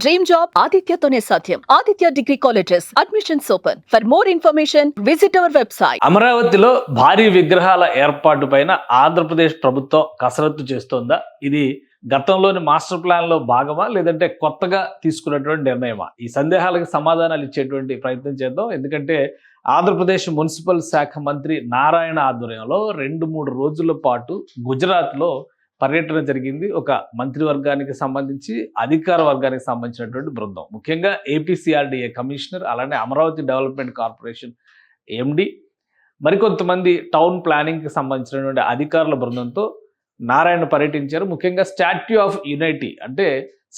Dream job ఆదిత్యతోనే సాధ్యం. Aditya degree colleges admissions open. For more information visit our website. అమరావతిలో భారీ విగ్రహాల ఏర్పాటు పైన ఆంధ్రప్రదేశ్ ప్రభుత్వం కసరత్తు చేస్తోందా? ఇది గతంలోని మాస్టర్ ప్లాన్ లో భాగమా, లేదంటే కొత్తగా తీసుకున్నటువంటి నిర్ణయమా? ఈ సందేహాలకు సమాధానాలు ఇచ్చేటువంటి ప్రయత్నం చేద్దాం. ఎందుకంటే ఆంధ్రప్రదేశ్ మున్సిపల్ శాఖ మంత్రి నారాయణ ఆధ్వర్యంలో 2-3 రోజుల పాటు గుజరాత్లో పర్యటన జరిగింది. ఒక మంత్రివర్గానికి సంబంధించి అధికార వర్గానికి సంబంధించినటువంటి బృందం, ముఖ్యంగా ఏపీసీఆర్డీఏ కమిషనర్, అలానే అమరావతి డెవలప్మెంట్ కార్పొరేషన్ ఎండి, మరికొంతమంది టౌన్ ప్లానింగ్కి సంబంధించినటువంటి అధికారుల బృందంతో నారాయణ పర్యటించారు. ముఖ్యంగా స్టాట్యూ ఆఫ్ యూనిటీ అంటే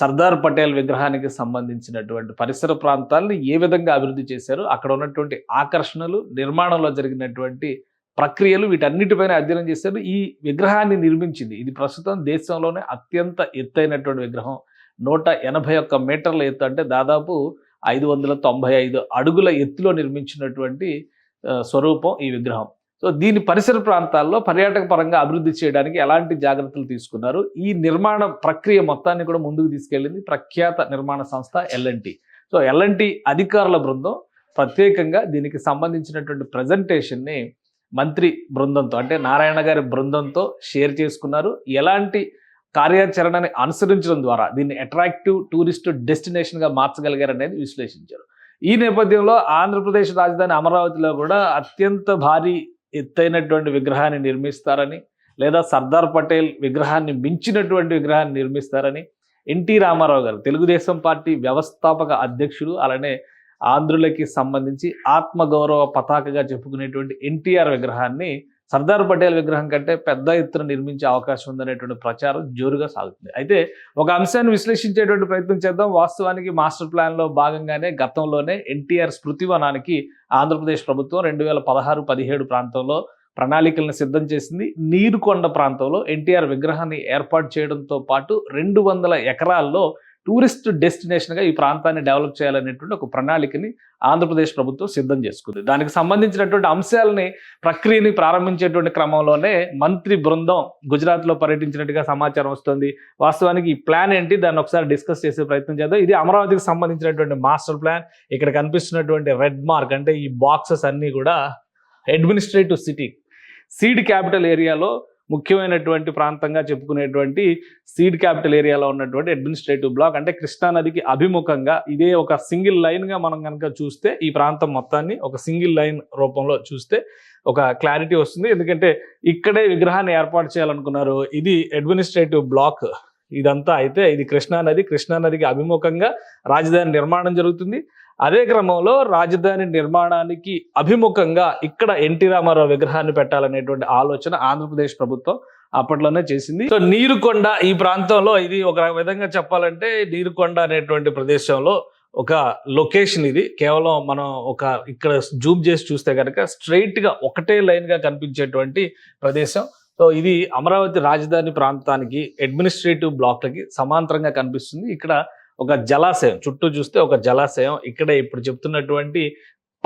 సర్దార్ పటేల్ విగ్రహానికి సంబంధించినటువంటి పరిసర ప్రాంతాలను ఏ విధంగా అభివృద్ధి చేశారు, అక్కడ ఉన్నటువంటి ఆకర్షణలు, నిర్మాణంలో జరిగినటువంటి ప్రక్రియలు, వీటన్నిటిపైన అధ్యయనం చేశారు. ఈ విగ్రహాన్ని నిర్మించింది, ఇది ప్రస్తుతం దేశంలోనే అత్యంత ఎత్తైనటువంటి విగ్రహం. 181 మీటర్ల ఎత్తు, అంటే దాదాపు 595 అడుగుల ఎత్తులో నిర్మించినటువంటి స్వరూపం ఈ విగ్రహం. సో దీని పరిసర ప్రాంతాల్లో పర్యాటక పరంగా అభివృద్ధి చేయడానికి ఎలాంటి జాగ్రత్తలు తీసుకున్నారు, ఈ నిర్మాణ ప్రక్రియ మొత్తాన్ని కూడా ముందుకు తీసుకెళ్ళింది ప్రఖ్యాత నిర్మాణ సంస్థ ఎల్ఎన్టీ. సో ఎల్ఎన్టీ అధికారుల బృందం ప్రత్యేకంగా దీనికి సంబంధించినటువంటి ప్రజెంటేషన్ని మంత్రి బృందంతో, అంటే నారాయణ గారి బృందంతో షేర్ చేసుకున్నారు. ఎలాంటి కార్యాచరణని అనుసరించడం ద్వారా దీన్ని అట్రాక్టివ్ టూరిస్ట్ డెస్టినేషన్గా మార్చగలిగారు అనేది విశ్లేషించారు. ఈ నేపథ్యంలో ఆంధ్రప్రదేశ్ రాజధాని అమరావతిలో కూడా అత్యంత భారీ ఎత్తైనటువంటి విగ్రహాన్ని నిర్మిస్తారని, లేదా సర్దార్ పటేల్ విగ్రహాన్ని మించినటువంటి విగ్రహాన్ని నిర్మిస్తారని ఎన్టీ రామారావు గారు, తెలుగుదేశం పార్టీ వ్యవస్థాపక అధ్యక్షుడు, అలానే ఆంధ్రులకి సంబంధించి ఆత్మగౌరవ పతాకగా చెప్పుకునేటువంటి ఎన్టీఆర్ విగ్రహాన్ని సర్దార్ పటేల్ విగ్రహం కంటే పెద్ద ఎత్తున నిర్మించే అవకాశం ఉందనేటువంటి ప్రచారం జోరుగా సాగుతుంది. అయితే ఒక అంశాన్ని విశ్లేషించేటువంటి ప్రయత్నం చేద్దాం. వాస్తవానికి మాస్టర్ ప్లాన్లో భాగంగానే గతంలోనే ఎన్టీఆర్ స్మృతివనానికి ఆంధ్రప్రదేశ్ ప్రభుత్వం 2016-17 ప్రాంతంలో ప్రణాళికలను సిద్ధం చేసింది. నీరుకొండ ప్రాంతంలో ఎన్టీఆర్ విగ్రహాన్ని ఏర్పాటు చేయడంతో పాటు 200 ఎకరాల్లో టూరిస్ట్ డెస్టినేషన్గా ఈ ప్రాంతాన్ని డెవలప్ చేయాలనేటువంటి ఒక ప్రణాళికని ఆంధ్రప్రదేశ్ ప్రభుత్వం సిద్ధం చేసుకుంది. దానికి సంబంధించినటువంటి అంశాలని, ప్రక్రియని ప్రారంభించేటువంటి క్రమంలోనే మంత్రి బృందం గుజరాత్లో పర్యటించినట్టుగా సమాచారం వస్తుంది. వాస్తవానికి ఈ ప్లాన్ ఏంటి, దాన్ని ఒకసారి డిస్కస్ చేసే ప్రయత్నం చేద్దాం. ఇది అమరావతికి సంబంధించినటువంటి మాస్టర్ ప్లాన్. ఇక్కడ కనిపిస్తున్నటువంటి రెడ్ మార్క్, అంటే ఈ బాక్సెస్ అన్నీ కూడా అడ్మినిస్ట్రేటివ్ సిటీ, సీడ్ క్యాపిటల్ ఏరియాలో ముఖ్యమైనటువంటి ప్రాంతంగా చెప్పుకునేటువంటి సీడ్ క్యాపిటల్ ఏరియాలో ఉన్నటువంటి అడ్మినిస్ట్రేటివ్ బ్లాక్, అంటే కృష్ణానదికి అభిముఖంగా ఇదే ఒక సింగిల్ లైన్గా మనం కనుక చూస్తే, ఈ ప్రాంతం మొత్తాన్ని ఒక సింగిల్ లైన్ రూపంలో చూస్తే ఒక క్లారిటీ వస్తుంది. ఎందుకంటే ఇక్కడే విగ్రహాన్ని ఏర్పాటు చేయాలనుకున్నారు. ఇది అడ్మినిస్ట్రేటివ్ బ్లాక్ ఇదంతా. అయితే ఇది కృష్ణానదికి అభిముఖంగా రాజధాని నిర్మాణం జరుగుతుంది. అదే క్రమంలో రాజధాని నిర్మాణానికి అభిముఖంగా ఇక్కడ ఎన్టీ రామారావు విగ్రహాన్ని పెట్టాలనేటువంటి ఆలోచన ఆంధ్రప్రదేశ్ ప్రభుత్వం అప్పట్లోనే చేసింది. సో నీరుకొండ ఈ ప్రాంతంలో, ఇది ఒక విధంగా చెప్పాలంటే నీరుకొండ అనేటువంటి ప్రదేశంలో ఒక లొకేషన్ ఇది. కేవలం మనం ఇక్కడ జూమ్ చేసి చూస్తే కనుక స్ట్రైట్గా ఒకటే లైన్గా కనిపించేటువంటి ప్రదేశం. సో ఇది అమరావతి రాజధాని ప్రాంతానికి అడ్మినిస్ట్రేటివ్ బ్లాక్లకి సమాంతరంగా కనిపిస్తుంది. ఇక్కడ ఒక జలాశయం, చుట్టూ చూస్తే ఒక జలాశయం, ఇక్కడే ఇప్పుడు చెప్తున్నటువంటి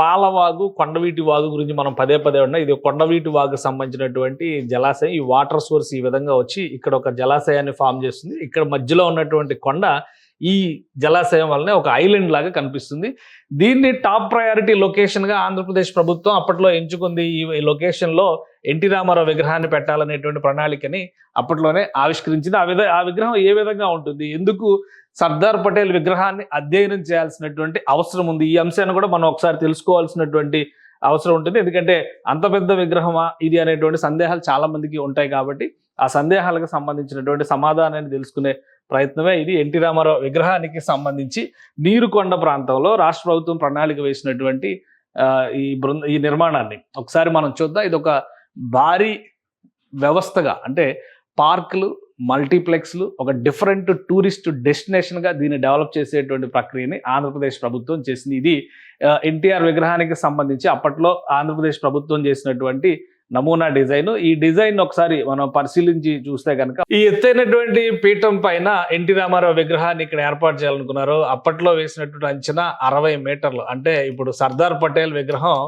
పాలవాగు, కొండవీటి వాగు గురించి మనం పదే ఉన్నాం. ఇది కొండవీటి వాగు సంబంధించినటువంటి జలాశయం. ఈ వాటర్ సోర్స్ ఈ విధంగా వచ్చి ఇక్కడ ఒక జలాశయాన్ని ఫామ్ చేస్తుంది. ఇక్కడ మధ్యలో ఉన్నటువంటి కొండ ఈ జలాశయం వల్లనే ఒక ఐలాండ్ లాగా కనిపిస్తుంది. దీన్ని టాప్ ప్రయారిటీ లొకేషన్గా ఆంధ్రప్రదేశ్ ప్రభుత్వం అప్పట్లో ఎంచుకుంది. ఈ లొకేషన్లో ఎన్టీ రామారావు విగ్రహాన్ని పెట్టాలనేటువంటి ప్రణాళికని అప్పట్లోనే ఆవిష్కరించింది. ఆ విగ్రహం ఏ విధంగా ఉంటుంది, ఎందుకు సర్దార్ పటేల్ విగ్రహాన్ని అధ్యయనం చేయాల్సినటువంటి అవసరం ఉంది, ఈ అంశాన్ని కూడా మనం ఒకసారి తెలుసుకోవాల్సినటువంటి అవసరం ఉంటుంది. ఎందుకంటే అంత పెద్ద విగ్రహమా ఇది అనేటువంటి సందేహాలు చాలా మందికి ఉంటాయి. కాబట్టి ఆ సందేహాలకు సంబంధించినటువంటి సమాధానాన్ని తెలుసుకునే ప్రయత్నమే ఇది. ఎన్టీ రామారావు విగ్రహానికి సంబంధించి నీరుకొండ ప్రాంతంలో రాష్ట్ర ప్రభుత్వం ప్రణాళిక వేసినటువంటి ఈ నిర్మాణాన్ని ఒకసారి మనం చూద్దాం. ఇది ఒక భారీ వ్యవస్థగా, అంటే పార్కులు, మల్టీప్లెక్స్లు, ఒక డిఫరెంట్ టూరిస్ట్ డెస్టినేషన్గా దీన్ని డెవలప్ చేసేటువంటి ప్రక్రియని ఆంధ్రప్రదేశ్ ప్రభుత్వం చేసింది. ఇది ఎన్టీఆర్ విగ్రహానికి సంబంధించి అప్పట్లో ఆంధ్రప్రదేశ్ ప్రభుత్వం చేసినటువంటి నమూనా డిజైన్. ఈ డిజైన్ ఒకసారి మనం పరిశీలించి చూస్తే కనుక, ఈ ఎత్తైనటువంటి పీఠం పైన ఎన్టీ రామారావు విగ్రహాన్ని ఇక్కడ ఏర్పాటు చేయాలనుకున్నారు. అప్పట్లో వేసినటువంటి అంచనా 60 మీటర్లు. అంటే ఇప్పుడు సర్దార్ పటేల్ విగ్రహం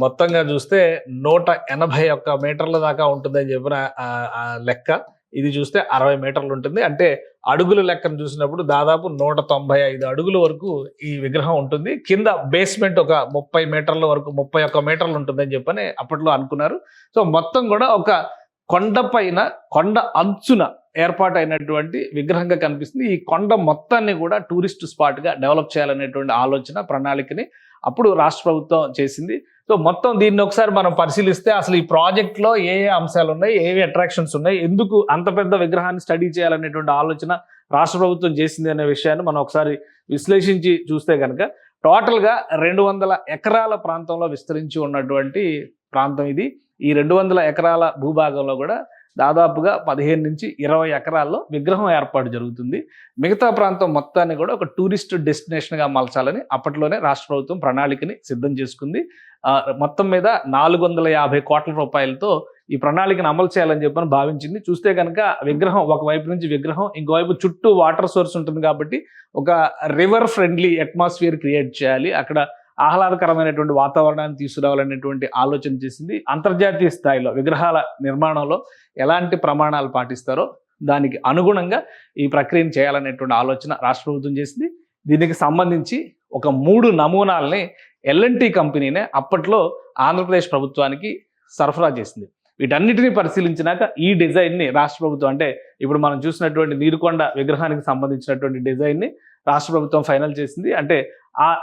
మొత్తంగా చూస్తే 181 మీటర్ల దాకా ఉంటుందని చెప్పిన లెక్క. ఇది చూస్తే 60 మీటర్లు ఉంటుంది. అంటే అడుగుల లెక్కను చూసినప్పుడు దాదాపు 195 అడుగుల వరకు ఈ విగ్రహం ఉంటుంది. కింద బేస్మెంట్ ఒక 30 మీటర్ల వరకు 31 మీటర్లు ఉంటుందని చెప్పని అప్పట్లో అనుకున్నారు. సో మొత్తం కూడా ఒక కొండ పైన కొండ అంచున ఏర్పాటైనటువంటి విగ్రహంగా కనిపిస్తుంది. ఈ కొండ మొత్తాన్ని కూడా టూరిస్ట్ స్పాట్ గా డెవలప్ చేయాలనేటువంటి ఆలోచన ప్రణాళికని అప్పుడు రాష్ట్ర ప్రభుత్వం చేసింది. సో మొత్తం దీన్ని ఒకసారి మనం పరిశీలిస్తే అసలు ఈ ప్రాజెక్ట్ లో ఏ ఏ అంశాలు ఉన్నాయి, ఏవి అట్రాక్షన్స్ ఉన్నాయి, ఎందుకు అంత పెద్ద విగ్రహాన్ని స్టడీ చేయాలనేటువంటి ఆలోచన రాష్ట్ర ప్రభుత్వం చేసింది అనే విషయాన్ని మనం ఒకసారి విశ్లేషించి చూస్తే కనుక టోటల్ గా 200 ఎకరాల ప్రాంతంలో విస్తరించి ఉన్నటువంటి ప్రాంతం ఇది. ఈ 200 ఎకరాల భూభాగంలో కూడా దాదాపుగా 15 నుంచి 20 ఎకరాల్లో విగ్రహం ఏర్పాటు జరుగుతుంది. మిగతా ప్రాంతం మొత్తాన్ని కూడా ఒక టూరిస్ట్ డెస్టినేషన్ గా మలచాలని అప్పట్లోనే రాష్ట్ర ప్రభుత్వం ప్రణాళికని సిద్ధం చేసుకుంది. మొత్తం మీద 450 కోట్ల రూపాయలతో ఈ ప్రణాళికను అమలు చేయాలని చెప్పని భావించింది. చూస్తే కనుక విగ్రహం ఒకవైపు నుంచి విగ్రహం, ఇంకోవైపు చుట్టూ వాటర్ సోర్స్ ఉంటుంది కాబట్టి ఒక రివర్ ఫ్రెండ్లీ అట్మాస్ఫియర్ క్రియేట్ చేయాలి, అక్కడ ఆహ్లాదకరమైనటువంటి వాతావరణాన్ని తీసుకురావాలనేటువంటి ఆలోచన చేసింది. అంతర్జాతీయ స్థాయిలో విగ్రహాల నిర్మాణంలో ఎలాంటి ప్రమాణాలు పాటిస్తారో దానికి అనుగుణంగా ఈ ప్రక్రియను చేయాలనేటువంటి ఆలోచన రాష్ట్ర ప్రభుత్వం చేసింది. దీనికి సంబంధించి ఒక 3 నమూనాలని L&T కంపెనీనే అప్పట్లో ఆంధ్రప్రదేశ్ ప్రభుత్వానికి సరఫరా చేసింది. వీటన్నిటిని పరిశీలించినాక ఈ డిజైన్ని రాష్ట్ర ప్రభుత్వం, అంటే ఇప్పుడు మనం చూసినటువంటి నీరుకొండ విగ్రహానికి సంబంధించినటువంటి డిజైన్ని రాష్ట్ర ప్రభుత్వం ఫైనల్ చేసింది. అంటే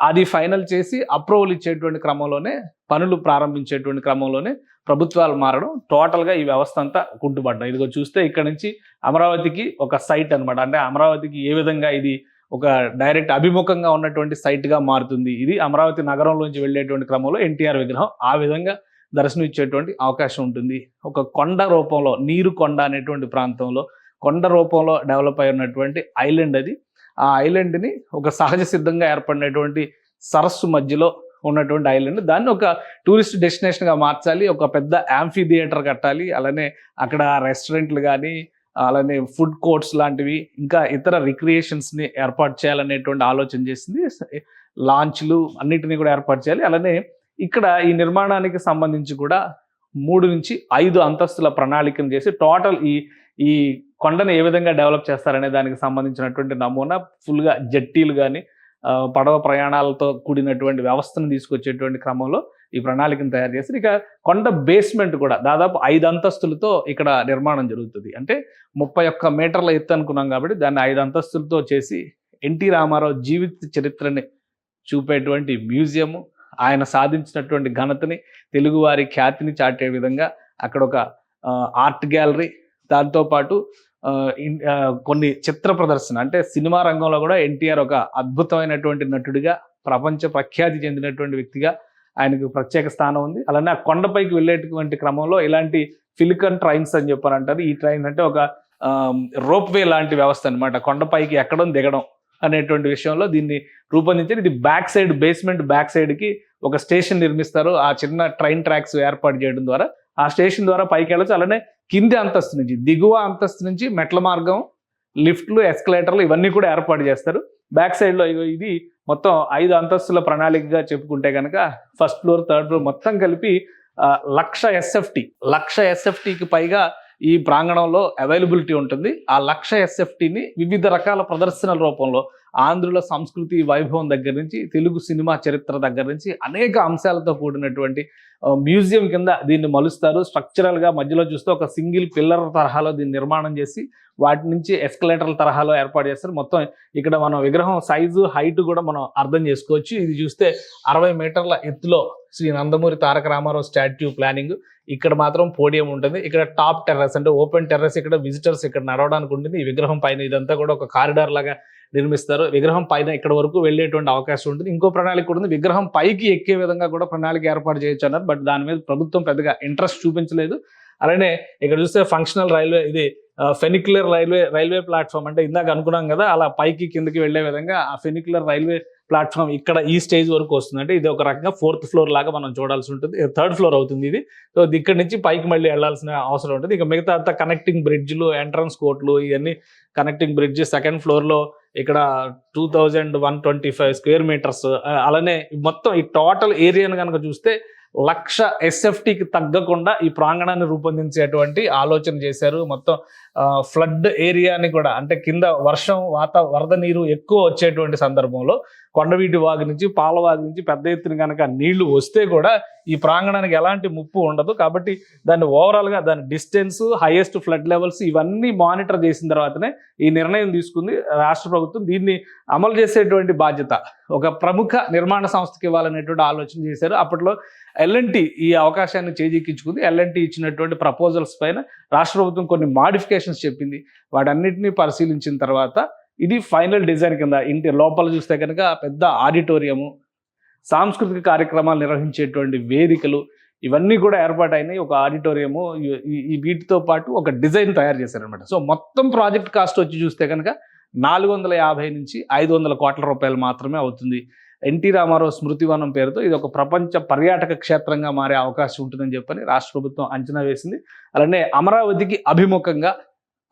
అది ఫైనల్ చేసి అప్రూవల్ ఇచ్చేటువంటి క్రమంలోనే, పనులు ప్రారంభించేటువంటి క్రమంలోనే ప్రభుత్వాలు మారడం, టోటల్గా ఈ వ్యవస్థ అంతా కుంటుపడ్డం. ఇదిగో చూస్తే ఇక్కడ నుంచి అమరావతికి ఒక సైట్ అనమాట. అంటే అమరావతికి ఏ విధంగా ఇది ఒక డైరెక్ట్ అభిముఖంగా ఉన్నటువంటి సైట్గా మారుతుంది. ఇది అమరావతి నగరంలోంచి వెళ్ళేటువంటి క్రమంలో ఎన్టీఆర్ విగ్రహం ఆ విధంగా దర్శనం ఇచ్చేటువంటి అవకాశం ఉంటుంది. ఒక కొండ రూపంలో, నీరు కొండ అనేటువంటి ప్రాంతంలో కొండ రూపంలో డెవలప్ అయి ఉన్నటువంటి ఐలాండ్ అది. ఆ ఐలాండ్ని ఒక సహజ సిద్ధంగా ఏర్పడినటువంటి సరస్సు మధ్యలో ఉన్నటువంటి ఐలాండ్, దాన్ని ఒక టూరిస్ట్ డెస్టినేషన్గా మార్చాలి, ఒక పెద్ద యాంఫీ థియేటర్ కట్టాలి, అలానే అక్కడ రెస్టారెంట్లు కానీ, అలానే ఫుడ్ కోర్ట్స్ లాంటివి, ఇంకా ఇతర రిక్రియేషన్స్ని ఏర్పాటు చేయాలనేటువంటి ఆలోచన చేసింది. లాంచ్లు అన్నిటినీ కూడా ఏర్పాటు చేయాలి. అలానే ఇక్కడ ఈ నిర్మాణానికి సంబంధించి కూడా 3 నుంచి 5 అంతస్తుల ప్రణాళికను చేసి టోటల్ ఈ కొండను ఏ విధంగా డెవలప్ చేస్తారనే దానికి సంబంధించినటువంటి నమూనా, ఫుల్గా జట్టీలు కానీ పడవ ప్రయాణాలతో కూడినటువంటి వ్యవస్థను తీసుకొచ్చేటువంటి క్రమంలో ఈ ప్రణాళికను తయారు చేసి, ఇక కొండ బేస్మెంట్ కూడా దాదాపు 5 అంతస్తులతో ఇక్కడ నిర్మాణం జరుగుతుంది. అంటే 31 మీటర్ల ఎత్తు అనుకున్నాం కాబట్టి దాన్ని 5 అంతస్తులతో చేసి ఎన్టీ రామారావు జీవిత చరిత్రని చూపేటువంటి మ్యూజియము, ఆయన సాధించినటువంటి ఘనతని, తెలుగువారి ఖ్యాతిని చాటే విధంగా అక్కడ ఒక ఆర్ట్ గ్యాలరీ, దాంతోపాటు కొన్ని చిత్ర ప్రదర్శన, అంటే సినిమా రంగంలో కూడా ఎన్టీఆర్ ఒక అద్భుతమైనటువంటి నటుడిగా, ప్రపంచ ప్రఖ్యాతి చెందినటువంటి వ్యక్తిగా ఆయనకు ప్రత్యేక స్థానం ఉంది. అలానే ఆ కొండపైకి వెళ్ళేటువంటి క్రమంలో ఇలాంటి ఫిలికన్ ట్రైన్స్ అని చెప్పని అంటారు. ఈ ట్రైన్ అంటే ఒక రోప్ వే లాంటి వ్యవస్థ అనమాట. కొండపైకి ఎక్కడం దిగడం అనేటువంటి విషయంలో దీన్ని రూపొందించారు. ఇది బ్యాక్ సైడ్, బేస్మెంట్ బ్యాక్ సైడ్కి ఒక స్టేషన్ నిర్మిస్తారు. ఆ చిన్న ట్రైన్ ట్రాక్స్ ఏర్పాటు చేయడం ద్వారా ఆ స్టేషన్ ద్వారా పైకి వెళ్ళచ్చు. అలానే కింది అంతస్తు నుంచి, దిగువ అంతస్తు నుంచి మెట్ల మార్గం, లిఫ్ట్లు, ఎస్కలేటర్లు ఇవన్నీ కూడా ఏర్పాటు చేస్తారు. బ్యాక్ సైడ్లో ఇది మొత్తం 5 అంతస్తుల ప్రణాళికగా చెప్పుకుంటే కనుక ఫస్ట్ ఫ్లోర్, థర్డ్ ఫ్లోర్ మొత్తం కలిపి 1,00,000 SFTకి పైగా ఈ ప్రాంగణంలో అవైలబిలిటీ ఉంటుంది. ఆ 1,00,000 SFTని వివిధ రకాల ప్రదర్శనల రూపంలో ఆంధ్రుల సంస్కృతి వైభవం దగ్గర నుంచి, తెలుగు సినిమా చరిత్ర దగ్గర నుంచి అనేక అంశాలతో కూడినటువంటి మ్యూజియం కింద దీన్ని మలుస్తారు. స్ట్రక్చరల్గా మధ్యలో చూస్తే ఒక సింగిల్ పిల్లర్ తరహాలో దీన్ని నిర్మాణం చేసి వాటి నుంచి ఎస్కలేటర్ల తరహాలో ఏర్పాటు చేస్తారు. మొత్తం ఇక్కడ మనం విగ్రహం సైజు, హైట్ కూడా మనం అర్థం చేసుకోవచ్చు. ఇది చూస్తే 60 మీటర్ల ఎత్తులో శ్రీ నందమూరి తారక రామారావు స్టాట్యూ ప్లానింగ్. ఇక్కడ మాత్రం పోడియం ఉంటుంది. ఇక్కడ టాప్ టెర్రస్, అంటే ఓపెన్ టెర్రస్, ఇక్కడ విజిటర్స్ ఇక్కడ నడవడానికి ఉంటుంది. ఈ విగ్రహం పైన ఇదంతా కూడా ఒక కారిడార్ లాగా నిర్మిస్తారు. విగ్రహం పైన ఇక్కడ వరకు వెళ్ళేటువంటి అవకాశం ఉంటుంది. ఇంకో ప్రణాళిక కూడా ఉంది, విగ్రహం పైకి ఎక్కే విధంగా కూడా ప్రణాళిక ఏర్పాటు చేయొచ్చు అన్నారు. బట్ దాని మీద ప్రభుత్వం పెద్దగా ఇంట్రెస్ట్ చూపించలేదు. అలానే ఇక్కడ చూస్తే ఫంక్షనల్ రైల్వే, ఇది ఫెనిక్యులర్ రైల్వే ప్లాట్ఫామ్, అంటే ఇందాక అనుకున్నాం కదా అలా పైకి కిందకి వెళ్లే విధంగా ఆ ఫెనిక్యులర్ రైల్వే ప్లాట్ఫామ్ ఇక్కడ ఈ స్టేజ్ వరకు వస్తుంది. అంటే ఇది ఒక రకంగా 4th ఫ్లోర్ లాగా మనం చూడాల్సి ఉంటుంది. 3rd ఫ్లోర్ అవుతుంది ఇది. సో ఇక్కడ నుంచి పైకి మళ్ళీ వెళ్లాల్సిన అవసరం ఉంటుంది. ఇక మిగతా అంతా కనెక్టింగ్ బ్రిడ్జ్లు, ఎంట్రన్స్ కోర్ట్లు, ఇవన్నీ కనెక్టింగ్ బ్రిడ్జ్. 2nd ఫ్లోర్లో ఇక్కడ 2125 స్క్వేర్ మీటర్స్. అలానే మొత్తం ఈ టోటల్ ఏరియాను కనుక చూస్తే 1,00,000 SFTకి తగ్గకుండా ఈ ప్రాంగణాన్ని రూపొందించేటువంటి ఆలోచన చేశారు. మొత్తం ఫ్లడ్ ఏరియాని కూడా, అంటే కింద వరద నీరు ఎక్కువ వచ్చేటువంటి సందర్భంలో కొండవీటి వాగు నుంచి పాలవాగు నుంచి పెద్ద ఎత్తున కనుక నీళ్లు వస్తే కూడా ఈ ప్రాంగణానికి ఎలాంటి ముప్పు ఉండదు. కాబట్టి దాన్ని ఓవరాల్గా దాని డిస్టెన్స్, హైయెస్ట్ ఫ్లడ్ లెవెల్స్ ఇవన్నీ మానిటర్ చేసిన తర్వాతనే ఈ నిర్ణయం తీసుకుంది రాష్ట్ర ప్రభుత్వం. దీన్ని అమలు చేసేటువంటి బాధ్యత ఒక ప్రముఖ నిర్మాణ సంస్థకి ఇవ్వాలనేటువంటి ఆలోచన చేశారు. అప్పట్లో ఎల్ఎన్టీ ఈ అవకాశాన్ని చేజిక్కించుకుంది. ఎల్ఎన్టీ ఇచ్చినటువంటి ప్రపోజల్స్ పైన రాష్ట్ర ప్రభుత్వం కొన్ని మాడిఫికేషన్స్ చెప్పింది. వాటన్నిటిని పరిశీలించిన తర్వాత ఇది ఫైనల్ డిజైన్ కింద ఇంటి లోపల చూస్తే కనుక పెద్ద ఆడిటోరియము, సాంస్కృతిక కార్యక్రమాలు నిర్వహించేటువంటి వేదికలు ఇవన్నీ కూడా ఏర్పాటైనాయి. ఒక ఆడిటోరియము ఈ వీటితో పాటు ఒక డిజైన్ తయారు చేశారనమాట. సో మొత్తం ప్రాజెక్ట్ కాస్ట్ వచ్చి చూస్తే కనుక 450 నుంచి 500 కోట్ల రూపాయలు మాత్రమే అవుతుంది. ఎన్టీ రామారావు స్మృతివనం పేరుతో ఇది ఒక ప్రపంచ పర్యాటక క్షేత్రంగా మారే అవకాశం ఉంటుందని చెప్పని రాష్ట్ర ప్రభుత్వం అంచనా వేసింది. అలానే అమరావతికి అభిముఖంగా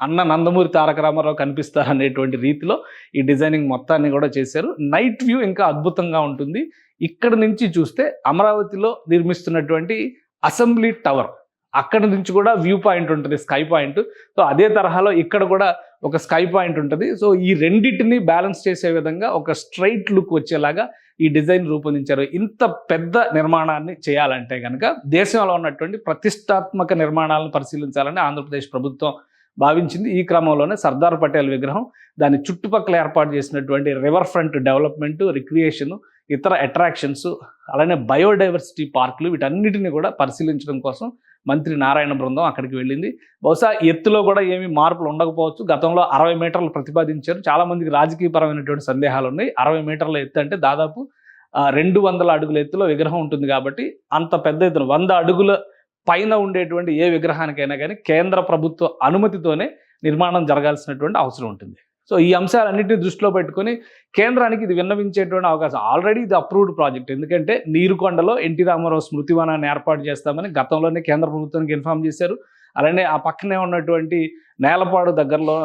అన్న నందమూరి తారక రామారావు కనిపిస్తారనేటువంటి రీతిలో ఈ డిజైనింగ్ మొత్తాన్ని కూడా చేశారు. నైట్ వ్యూ ఇంకా అద్భుతంగా ఉంటుంది. ఇక్కడ నుంచి చూస్తే అమరావతిలో నిర్మిస్తున్నటువంటి అసెంబ్లీ టవర్, అక్కడ నుంచి కూడా వ్యూ పాయింట్ ఉంటుంది, స్కై పాయింట్. సో అదే తరహాలో ఇక్కడ కూడా ఒక స్కై పాయింట్ ఉంటుంది. సో ఈ రెండింటిని బ్యాలెన్స్ చేసే విధంగా ఒక స్ట్రైట్ లుక్ వచ్చేలాగా ఈ డిజైన్ రూపొందించారు. ఇంత పెద్ద నిర్మాణాన్ని చేయాలంటే కనుక దేశంలో ఉన్నటువంటి ప్రతిష్టాత్మక నిర్మాణాలను పరిశీలించాలని ఆంధ్రప్రదేశ్ ప్రభుత్వం భావించింది. ఈ క్రమంలోనే సర్దార్ పటేల్ విగ్రహం, దాని చుట్టుపక్కల ఏర్పాటు చేసినటువంటి రివర్ ఫ్రంట్ డెవలప్మెంట్, రిక్రియేషన్, ఇతర అట్రాక్షన్స్, అలానే బయోడైవర్సిటీ పార్కులు వీటన్నిటిని కూడా పరిశీలించడం కోసం మంత్రి నారాయణ బృందం అక్కడికి వెళ్ళింది. బహుశా ఎత్తులో కూడా ఏమీ మార్పులు ఉండకపోవచ్చు. గతంలో 60 మీటర్లు ప్రతిపాదించారు. చాలా మందికి రాజకీయపరమైనటువంటి సందేహాలు ఉన్నాయి. 60 మీటర్ల ఎత్తు అంటే దాదాపు 200 అడుగుల ఎత్తులో విగ్రహం ఉంటుంది. కాబట్టి అంత పెద్ద ఎత్తున 100 అడుగుల పైన ఉండేటువంటి ఏ విగ్రహానికైనా కానీ కేంద్ర ప్రభుత్వ అనుమతితోనే నిర్మాణం జరగాల్సినటువంటి అవసరం ఉంటుంది. సో ఈ అంశాలన్నింటినీ దృష్టిలో పెట్టుకొని కేంద్రానికి ఇది విన్నవించేటువంటి అవకాశం, ఆల్రెడీ ఇది అప్రూవ్డ్ ప్రాజెక్ట్. ఎందుకంటే నీరుకొండలో ఎన్టీ రామారావు స్మృతివనాన్ని ఏర్పాటు చేస్తామని గతంలోనే కేంద్ర ప్రభుత్వానికి ఇన్ఫార్మ్ చేశారు. అలానే ఆ పక్కనే ఉన్నటువంటి నేలపాడు దగ్గరలో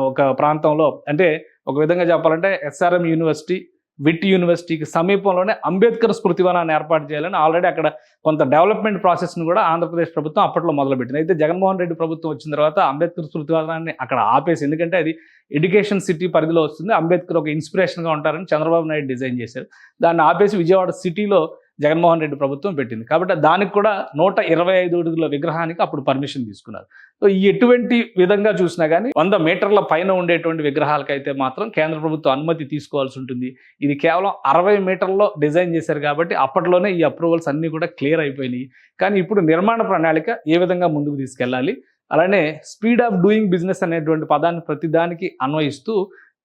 ఒక ప్రాంతంలో, అంటే ఒక విధంగా చెప్పాలంటే SRM యూనివర్సిటీ, విట్ యూనివర్సిటీకి సమీపంలోనే అంబేద్కర్ స్మృతివనాన్ని ఏర్పాటు చేయాలని ఆల్రెడీ అక్కడ కొంత డెవలప్మెంట్ ప్రాసెస్ను కూడా ఆంధ్రప్రదేశ్ ప్రభుత్వం అప్పట్లో మొదలుపెట్టింది. అయితే జగన్మోహన్ రెడ్డి ప్రభుత్వం వచ్చిన తర్వాత అంబేద్కర్ స్మృతివనాన్ని అక్కడ ఆపేసి, ఎందుకంటే అది ఎడ్యుకేషన్ సిటీ పరిధిలో వస్తుంది, అంబేద్కర్ ఒక ఇన్స్పిరేషన్గా ఉంటారని చంద్రబాబు నాయుడు డిజైన్ చేశారు. దాన్ని ఆపేసి విజయవాడ సిటీలో జగన్మోహన్ రెడ్డి ప్రభుత్వం పెట్టింది. కాబట్టి దానికి కూడా 125 అడుగుల విగ్రహానికి అప్పుడు పర్మిషన్ తీసుకున్నారు. సో ఈ ఎటువంటి విధంగా చూసినా కానీ 100 మీటర్ల పైన ఉండేటువంటి విగ్రహాలకైతే మాత్రం కేంద్ర ప్రభుత్వం అనుమతి తీసుకోవాల్సి ఉంటుంది. ఇది కేవలం 60 మీటర్లో డిజైన్ చేశారు కాబట్టి అప్పట్లోనే ఈ అప్రూవల్స్ అన్నీ కూడా క్లియర్ అయిపోయినాయి. కానీ ఇప్పుడు నిర్మాణ ప్రణాళిక ఏ విధంగా ముందుకు తీసుకెళ్ళాలి, అలానే స్పీడ్ ఆఫ్ డూయింగ్ బిజినెస్ అనేటువంటి పదాన్ని ప్రతిదానికి అన్వయిస్తూ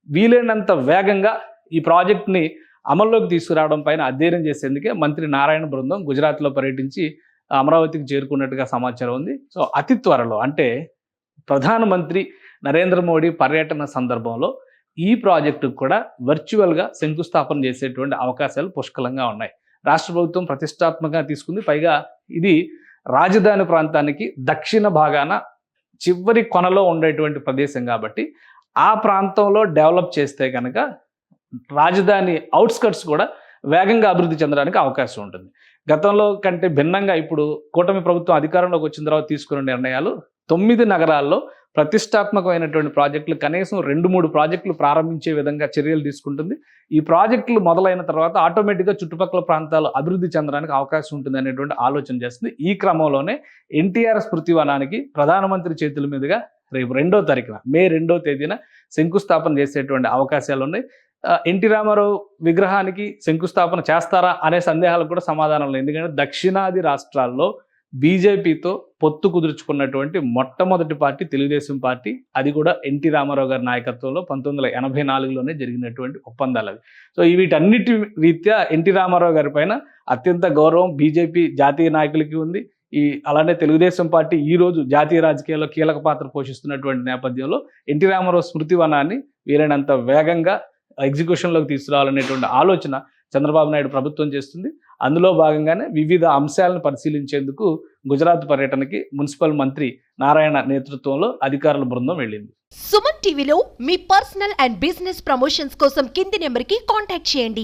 వీలైనంత వేగంగా ఈ ప్రాజెక్ట్ని అమల్లోకి తీసుకురావడం పైన అధ్యయనం చేసేందుకే మంత్రి నారాయణ బృందం గుజరాత్లో పర్యటించి అమరావతికి చేరుకున్నట్టుగా సమాచారం ఉంది. సో అతి త్వరలో, అంటే ప్రధానమంత్రి నరేంద్ర మోడీ పర్యటన సందర్భంలో ఈ ప్రాజెక్టుకు కూడా వర్చువల్గా శంకుస్థాపన చేసేటువంటి అవకాశాలు పుష్కలంగా ఉన్నాయి. రాష్ట్ర ప్రభుత్వం ప్రతిష్టాత్మకంగా తీసుకుంది. పైగా ఇది రాజధాని ప్రాంతానికి దక్షిణ భాగాన చివరి కొనలో ఉండేటువంటి ప్రదేశం కాబట్టి ఆ ప్రాంతంలో డెవలప్ చేస్తే కనుక రాజధాని అవుట్స్కట్స్ కూడా వేగంగా అభివృద్ధి చెందడానికి అవకాశం ఉంటుంది. గతంలో కంటే భిన్నంగా ఇప్పుడు కూటమి ప్రభుత్వం అధికారంలోకి వచ్చిన తర్వాత తీసుకున్న నిర్ణయాలు 9 నగరాల్లో ప్రతిష్టాత్మకమైనటువంటి ప్రాజెక్టులు, కనీసం 2-3 ప్రాజెక్టులు ప్రారంభించే విధంగా చర్యలు తీసుకుంటుంది. ఈ ప్రాజెక్టులు మొదలైన తర్వాత ఆటోమేటిక్గా చుట్టుపక్కల ప్రాంతాలు అభివృద్ధి చెందడానికి అవకాశం ఉంటుంది అనేటువంటి ఆలోచన చేస్తుంది. ఈ క్రమంలోనే ఎన్టీఆర్ స్మృతివనానికి ప్రధానమంత్రి చేతుల మీదుగా రేపు మే 2వ తేదీన శంకుస్థాపన చేసేటువంటి అవకాశాలు ఉన్నాయి. ఎన్టీ రామారావు విగ్రహానికి శంకుస్థాపన చేస్తారా అనే సందేహాలకు కూడా సమాధానం లేదు. ఎందుకంటే దక్షిణాది రాష్ట్రాల్లో బీజేపీతో పొత్తు కుదుర్చుకున్నటువంటి మొట్టమొదటి పార్టీ తెలుగుదేశం పార్టీ. అది కూడా ఎన్టీ రామారావు గారి నాయకత్వంలో 1984లోనే జరిగినటువంటి ఒప్పందాలు అవి. సో వీటన్నిటి రీత్యా ఎన్టీ రామారావు గారి పైన అత్యంత గౌరవం బీజేపీ జాతీయ నాయకులకి ఉంది. అలానే తెలుగుదేశం పార్టీ ఈ రోజు జాతీయ రాజకీయాల్లో కీలక పాత్ర పోషిస్తున్నటువంటి నేపథ్యంలో ఎన్టీ రామారావు స్మృతివనాన్ని వీలైనంత వేగంగా ఎగ్జిక్యూషన్లోకి తీసుకురావాలనేటువంటి ఆలోచన చంద్రబాబు నాయుడు ప్రభుత్వం చేస్తుంది. అందులో భాగంగానే వివిధ అంశాలను పరిశీలించేందుకు గుజరాత్ పర్యటనకి మున్సిపల్ మంత్రి నారాయణ నేతృత్వంలో అధికారుల బృందం వెళ్ళింది. సుమన్ టీవీలో మీ పర్సనల్ అండ్ బిజినెస్ ప్రమోషన్స్ కోసం కింది నెంబర్కి కాంటాక్ట్ చేయండి.